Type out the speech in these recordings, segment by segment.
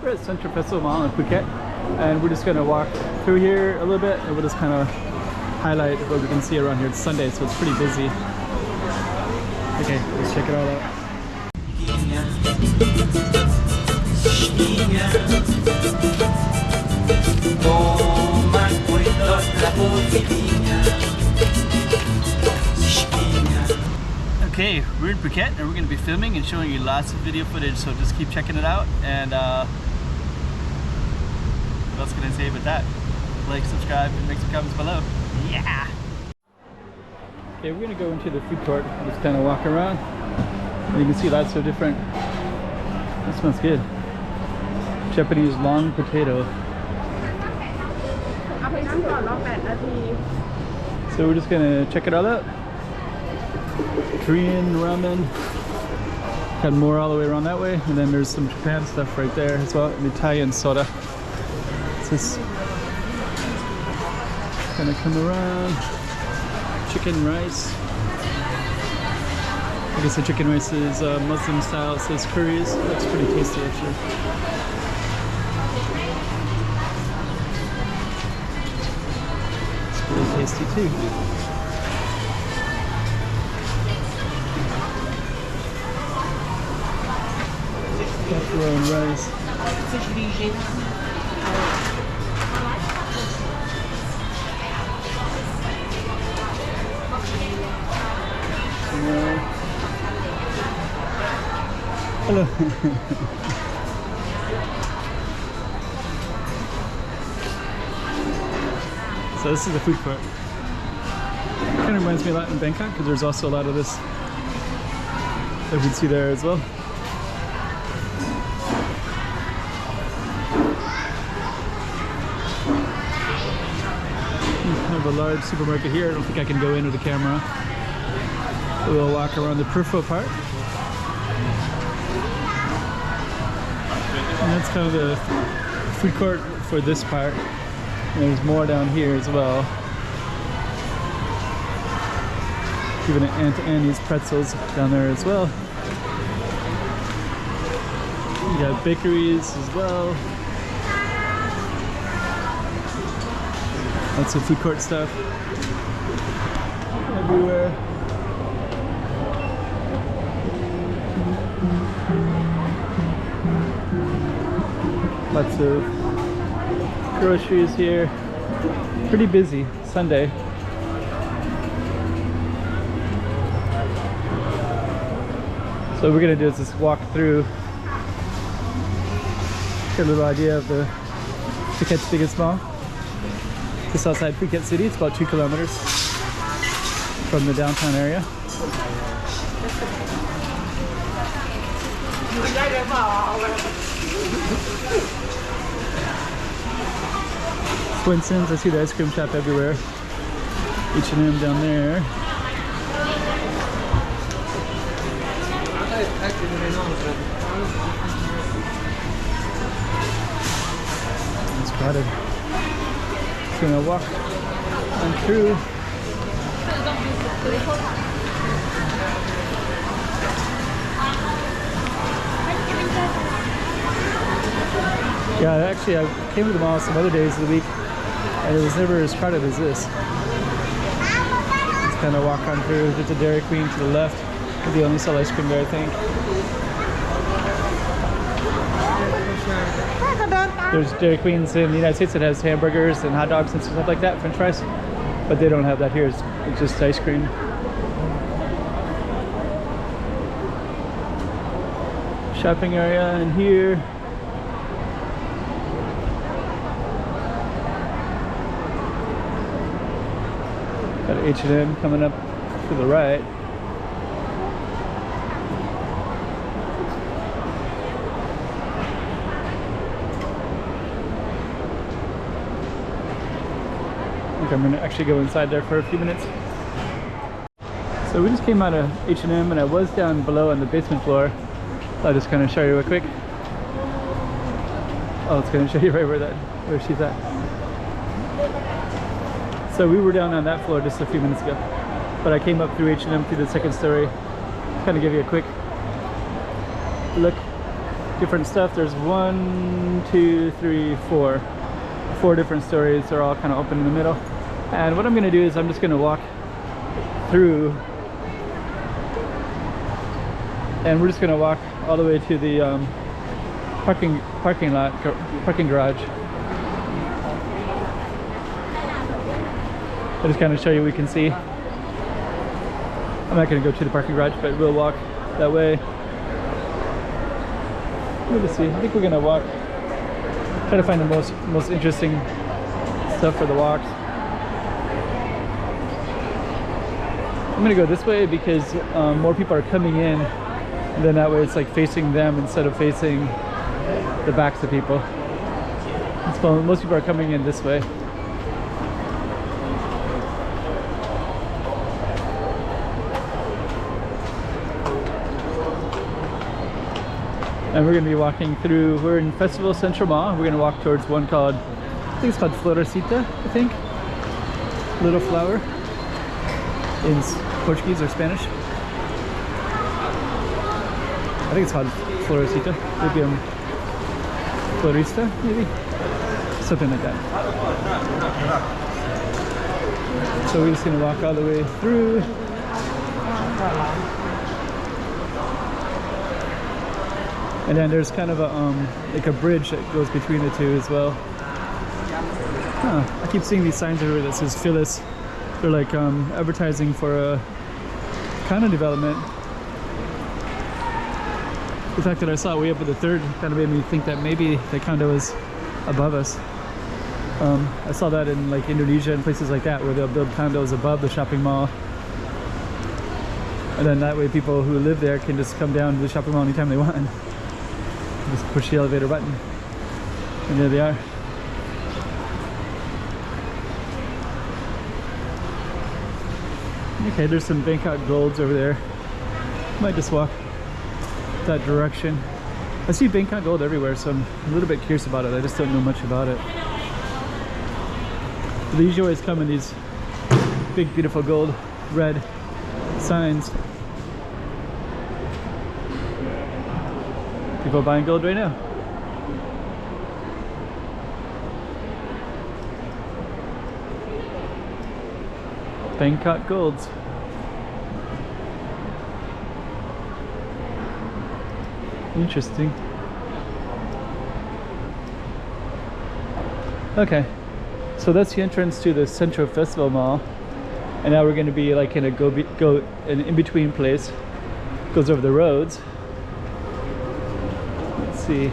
We're at Central Festival Mall in Phuket, and we're just gonna walk through here a little bit, and we'll just kind of highlight what we can see around here. It's Sunday, so it's pretty busy. Okay, let's check it all out. Okay, we're in Phuket and we're going to be filming and showing you lots of video footage, so just keep checking it out. And what else can I say about that? Like, subscribe, and make some comments below. Yeah! Okay, we're going to go into the food court and just kind of walk around. And you can see lots of different... That smells good. Japanese long potato. So we're just going to check it all out. Korean ramen, got more all the way around that way, and then there's some Japan stuff right there as well, and Italian soda. So this gonna come around. Chicken rice. I guess the chicken rice is Muslim style, so it's curries. Looks pretty tasty actually. It's pretty tasty too. Macaroni rice. Hello. So this is the food court. Kind of reminds me a lot in Bangkok because there's also a lot of this that we can see there as well. Kind of a large supermarket here. I don't think I can go in with the camera. We'll walk around the peripheral part. And that's kind of the food court for this part. And there's more down here as well. Even Aunt Annie's pretzels down there as well. You got bakeries as well. Lots of food court stuff everywhere. Lots of groceries here. Pretty busy Sunday. So what we're gonna do is just walk through, get a little idea of the Phuket's biggest mall. Just outside Phuket City. It's about 2 kilometers from the downtown area. Swenson's, I see the ice cream shop everywhere. H&M down there. It's crowded. Just gonna walk on through. Yeah, actually I came to the mall some other days of the week and it was never as crowded as this. Just kind of walk on through. There's a Dairy Queen to the left. They only sell ice cream there, I think. There's Dairy Queens in the United States that has hamburgers and hot dogs and stuff like that, French fries, but they don't have that here. It's just ice cream. Shopping area in here. Got H&M coming up to the right. I'm going to actually go inside there for a few minutes. So we just came out of H&M and I was down below on the basement floor. I'll just kind of show you real quick. Oh, it's going to show you right where she's at. So we were down on that floor just a few minutes ago, but I came up through H&M through the second story. Kind of give you a quick look different stuff. There's 1, 2, 3, 4. 4 different stories. They're all kind of open in the middle. And what I'm going to do is I'm just going to walk through, and we're just going to walk all the way to the parking garage. I'll just kind of show you what we can see. I'm not going to go to the parking garage, but we'll walk that way. Let me see. I think we're going to walk, try to find the most interesting stuff for the walks. I'm going to go this way because more people are coming in, and then that way it's like facing them instead of facing the backs of people. So most people are coming in this way. And we're going to be walking through, we're in Festival Central Mall. We're going to walk towards one called, I think it's called Floresta, I think. Little flower in Portuguese or Spanish. I think it's called Floresta. Maybe Floresta, maybe? Something like that. So we're just going to walk all the way through. And then there's kind of a like a bridge that goes between the two as well. I keep seeing these signs everywhere that says Phyllis. They're like advertising for a condo development. The fact that I saw it way up at the third kind of made me think that maybe the condo is above us. I saw that in like Indonesia and places like that where they'll build condos above the shopping mall. And then that way people who live there can just come down to the shopping mall anytime they want. Just push the elevator button, and there they are. Okay, there's some Bangkok Golds over there. Might just walk that direction. I see Bangkok Gold everywhere, so I'm a little bit curious about it. I just don't know much about it. They usually always come in these big, beautiful gold, red signs. People buying gold right now. Bangkok Golds. Interesting. Okay, so that's the entrance to the Central Festival Mall, and now we're going to be like in a an in-between place. Goes over the roads. Let's see.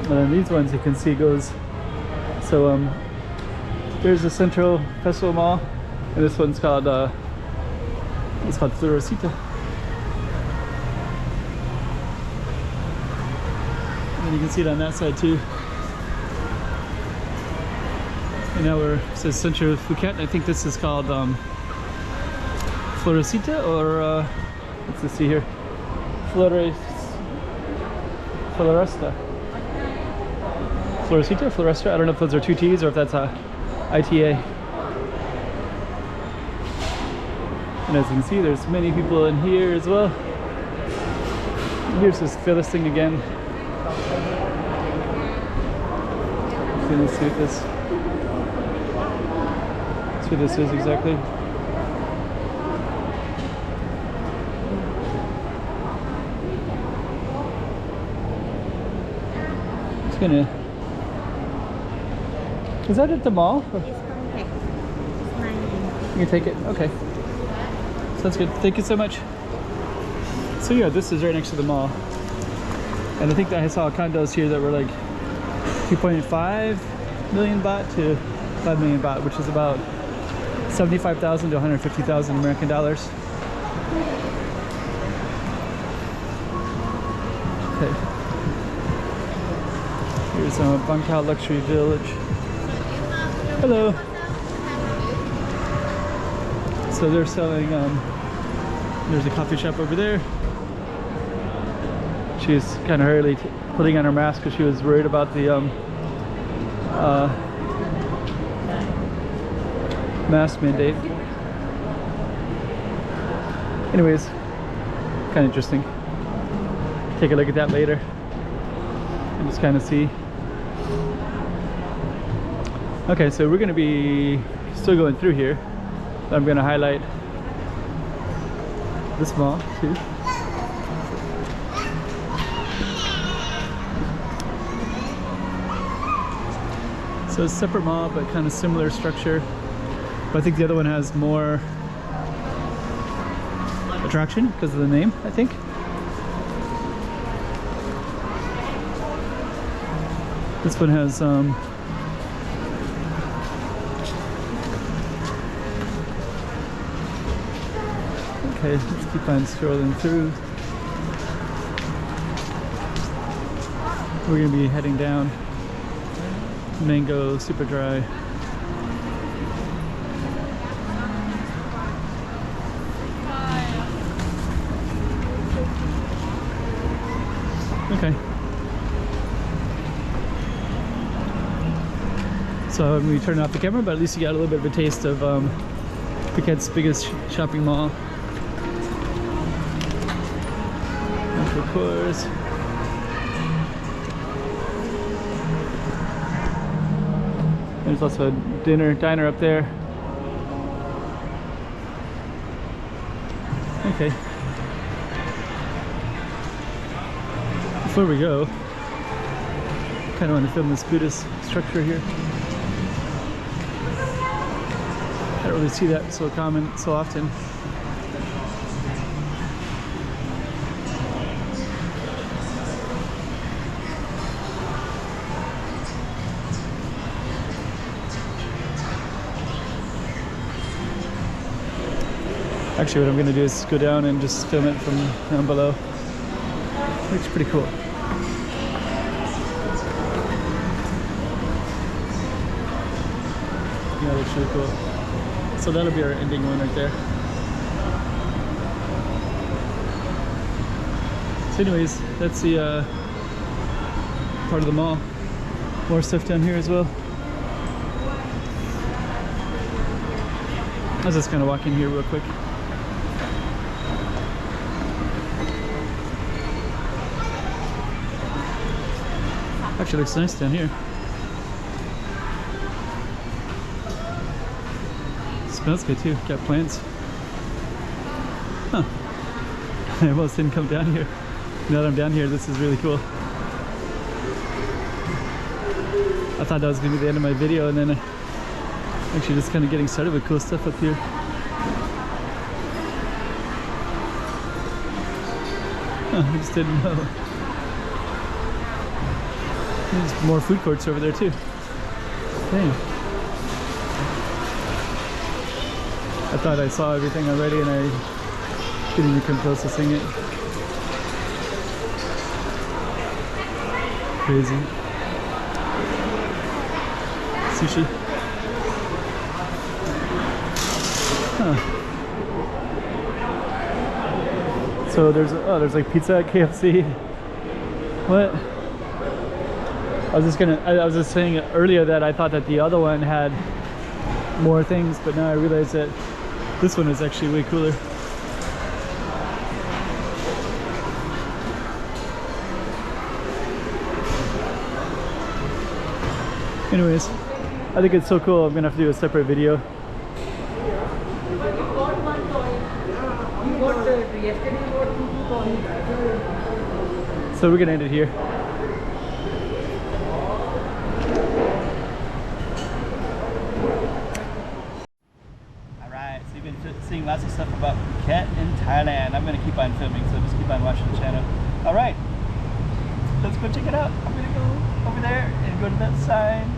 And then these ones you can see goes, so there's the Central Festival Mall, and this one's called Floresta. And you can see it on that side too. And now it says Central Phuket. I think this is called Floresta, or let's see here, Floresta. Floresta. I don't know if those are two T's or if that's a ITA. And as you can see, there's many people in here as well. And here's this Phyllis thing again. Let's see what this is exactly. It's gonna. Is that at the mall? It's contact. It's mine. You can take it? Okay. Sounds good. Thank you so much. So yeah, this is right next to the mall. And I think that I saw condos here that were like 2.5 million baht to 5 million baht, which is about 75,000 to 150,000 American dollars. Okay. Here's Bangkok Luxury Village. Hello. So they're selling, there's a coffee shop over there. She's kind of hurriedly putting on her mask because she was worried about the mask mandate. Anyways, kind of interesting. Take a look at that later and just kind of see. Okay, so we're going to be still going through here. I'm going to highlight this mall too. So it's a separate mall, but kind of similar structure. But I think the other one has more attraction because of the name, I think. This one has okay, let's keep on scrolling through. We're gonna be heading down Mango Super Dry. Okay. So we turned off the camera, but at least you got a little bit of a taste of Phuket's biggest shopping mall. And of course, there's also a diner up there. Okay. Before we go, kind of want to film this Buddhist structure here. I don't really see that so common so often. Actually, what I'm going to do is go down and just film it from down below. Looks pretty cool. Yeah, looks really cool. So that'll be our ending one right there. So anyways, that's the part of the mall. More stuff down here as well. I was just kind of walking here real quick. Actually looks nice down here. Smells good too. Got plants. Huh. I almost didn't come down here. Now that I'm down here, this is really cool. I thought that was going to be the end of my video, and then actually just kind of getting started with cool stuff up here. Huh, I just didn't know. There's more food courts over there too. Dang. I thought I saw everything already and I didn't even come close to seeing it. Crazy. Sushi. Huh. So there's like pizza at KFC. What? I was just saying earlier that I thought that the other one had more things, but now I realize that this one is actually way cooler. Anyways, I think it's so cool. I'm gonna have to do a separate video. So we're gonna end it here. Alright, so you've been seeing lots of stuff about Phuket in Thailand. I'm gonna keep on filming, so just keep on watching the channel. Alright, let's go check it out. I'm gonna go over there and go to that sign.